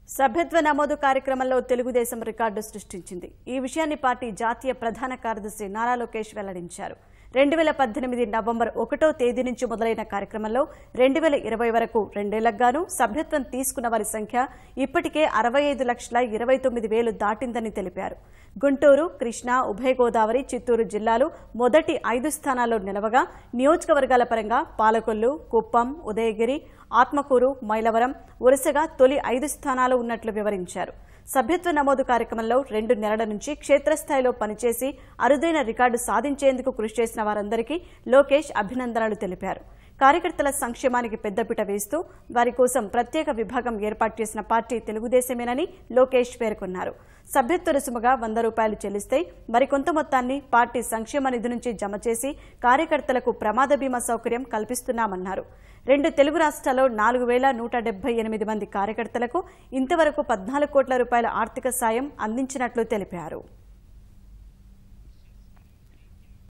సభ్యత్వ నమోదు కార్యక్రమంలో తెలుగుదేశం రికార్డు సృష్టించింది. ఈ విషయాన్ని పార్టీ జాతీయ ప్రధాన కార్యదర్శి నారా లోకేష్ వెల్లడించారు. 2018 నవంబర్ 1వ తేదీ నుంచి మొదలైన కార్యక్రమంలో 2020 వరకు రెండేళ్లగానూ సభ్యత్వం తీసుకున్న వారి సంఖ్య ఇప్పటికే 65,29,000 దాటిందని తెలిపారు. గుంటూరు, కృష్ణా, ఉభయ గోదావరి, చిత్తూరు జిల్లాలు మొదటి 5 స్థానాల్లో నిలవగా నియోజకవర్గాల పరంగా పాలకొల్లు, కుప్పం, ఉదయగిరి, ఆత్మకూరు, మైలవరం వరుసగా తొలి 5 స్థానాలు ఉన్నట్లు వివరించారు. సభ్యత్వ నమోదు కార్యక్రమంలో 2 నెలల నుంచి క్షేత్రస్థాయిలో పనిచేసి అరుదైన రికార్డు సాధించేందుకు కృషి చేసిన వారందరికీ లోకేష్ అభినందనలు తెలిపారు. కార్యకర్తల సంక్షేమానికి పెద్దపీట వేస్తూ వారి కోసం ప్రత్యేక విభాగం ఏర్పాటు చేసిన పార్టీ తెలుగుదేశమేనని లోకేష్ పేర్కొన్నారు. సభ్యత్వ రుసుముగా ₹100 చెల్లిస్తే మరికొంత మొత్తాన్ని పార్టీ సంక్షేమ నిధి నుంచి జమ చేసి కార్యకర్తలకు ప్రమాద బీమా సౌకర్యం కల్పిస్తున్నామన్నారు. 2 తెలుగు రాష్ట్రాల్లో 4,178 మంది కార్యకర్తలకు ఇంతవరకు ₹14 కోట్ల ఆర్థిక సాయం అందించినట్లు తెలిపారు.